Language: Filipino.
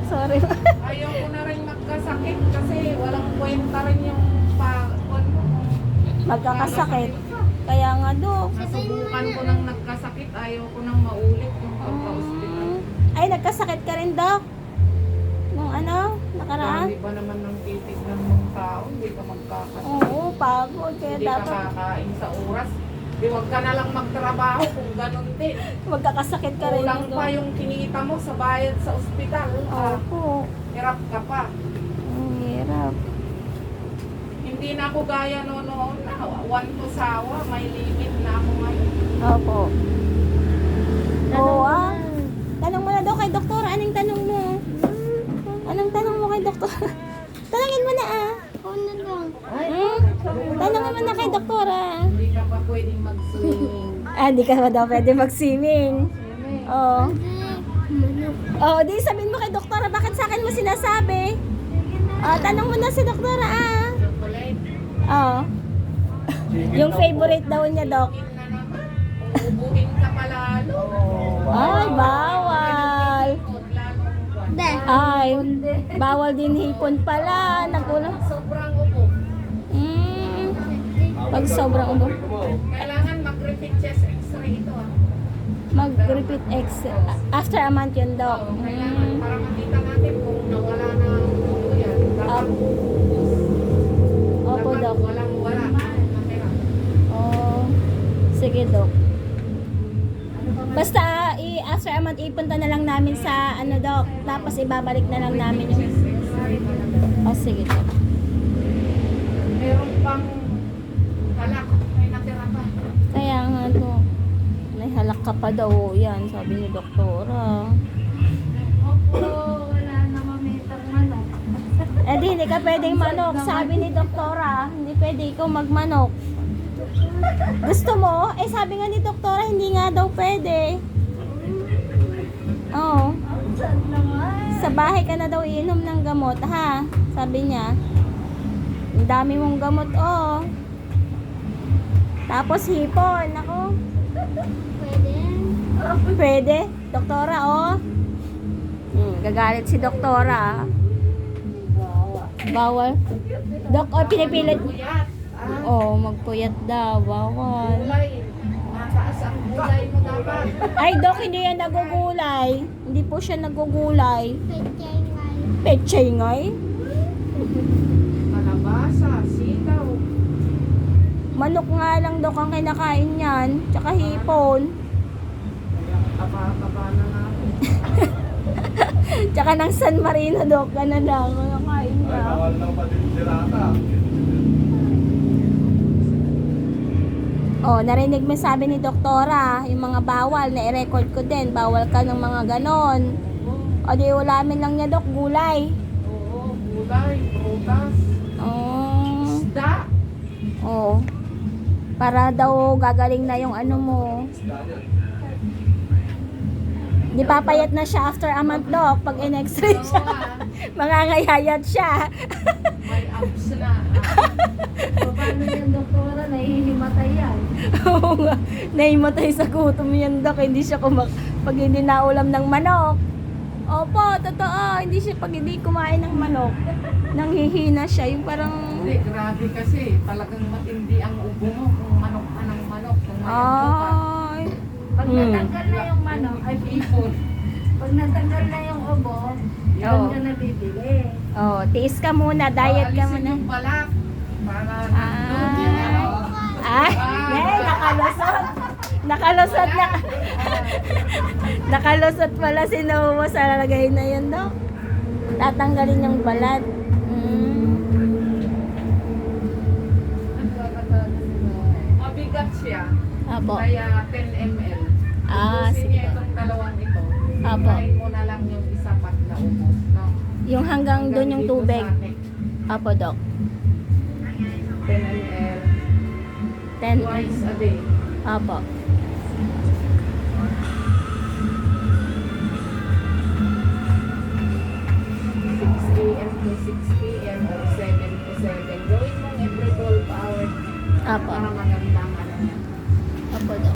Sorry. Ayaw ko na rin magkasakit kasi walang kwenta rin yung Magkakasakit. Kaya nga, Dok. nasubukan ko nang nagkasakit, ayaw ko nang maulit yung pagka-hospital. Ay, nagkasakit ka rin, Dok? Nung ano? Nakaraan? Dami ba naman ng titignan ng tao, hindi ka magkakasakit. Oo, pagod. Kaya Hindi ka dapat kakain sa oras. Di wag ka na lang magtrabaho kung ganun din. magkakasakit ka rin. Kulang Dok. pa yung kinita mo sa bayad sa ospital. Opo. Hirap ka pa. Ang hirap. Hindi na ako gaya noon na one to sawa. May limit na ako ngayon. Opo. Oo, Tanong mo na daw kay doktora. Anong tanong mo? Anong tanong mo kay doktora? Tanongin mo na Ano lang? Tanongin mo na kay doktora. Hindi ka pa pwedeng mag-swimming. Hindi ka ba daw pwede mag-swimming? Oo. Manok. Oo, di sabihin mo kay doktora, bakit sa akin mo sinasabi? Tanong mo na si doktora, Chocolate. Oo. Yung favorite daw niya, Dok. Kin na naman. Uubuhin ka palalo. Ay, bawal. De. Ay, bawal din hipon pala. Nagulang. Sobrang ubo. Pag sobrang ubo. Kailangan mag-repeat chest x-ray ito Mag-repeat X. After a month yun, Dok. Oo, kailangan para makita natin kung nawala na ang ubo yan. Dapat Opo, dapat Dok. walang-wala. Nakira. Oh, sige, Dok. Basta, after a month, ipunta na lang namin sa, Dok. Tapos, ibabalik na lang namin yung... Chest x-ray talaga. Oh, sige, Dok. Meron pang halak. May natira pa. Kaya nga, Dok. May halak ka pa daw. Yan, sabi ni doktora. Opo, wala naman may manok. Di, hindi ka pwedeng manok. Sabi ni doktora, hindi pwede ikaw magmanok. Gusto mo? Sabi nga ni doktora, hindi nga daw pwede. Oo. Sa bahay ka na daw iinom ng gamot, ha? Sabi niya. Ang dami mong gamot, oh. Tapos hipon, ako. Pwede? Pwede? Doktora, oh. Gagalit si doktora. Bawal. Dok, pinipilit. Buyat. Oh, magpuyat daw. Bawal. Gulay. Mataas ang gulay mo dapat. Ay, Dok, hindi yan nagugulay. Hindi po siya nagugulay. Pwede nga. Pechay ngay. Kalabasa, sitaw. Manok nga lang, Dok, ang kinakain niyan. Tsaka hipon. Taba-taba na natin. Tsaka ng San Marino, Dok. Ganun lang. Ang kain niya. Bawal lang pa din si Rata. Oh, narinig mo sabi ni doktora, yung mga bawal, na-record ko din. Bawal ka ng mga ganon. O di ulamin lang niya, Dok, gulay. Oo, gulay, prutas, Oh. isda. Oh. Para daw gagaling na yung ano mo. Di papayat na siya after a month, Dok, pag in-x-ray siya. Mangangayayat siya. May abs na. Paano yung doktora? Nahihimatay yan. Oo nga. Naimatay sa gutom yan, Dok. Hindi siya pag hindi naulam ng manok. Opo, totoo. Hindi siya pag hindi kumain ng manok. Nanghihina siya. Yung parang... Hindi, grabe kasi. Talagang matindi ang ubo mo kung manok ka ng manok. Kung may ubo ka. Ay. Pag natanggal na yung manok, ay Ipon. pag natanggal na yung ubo, Oo. doon ka nabibili. Oh, tiis ka muna. Diet ka Alisin muna. yung balat. Para Ay, nakalusot. Nakalusot na. Nakalusot pala si Noah sa lalagay na yun, Dok. Tatanggalin yung balat. mabigat siya. Apo. Kaya 10 ml. Ah, Ubusin sige. niya itong dalawang ito. Apo. Kain mo na lang yung isa pat na ubos. No? Yung hanggang doon yung dito tubig. sa neck. Apo, Dok. 10 ml. 10. Twice a day. Apo. 6 a.m. to 6 p.m. or 7 to 7. Gawin mong every 12 hours Apo. para magandang ano yan. Apo, Dok.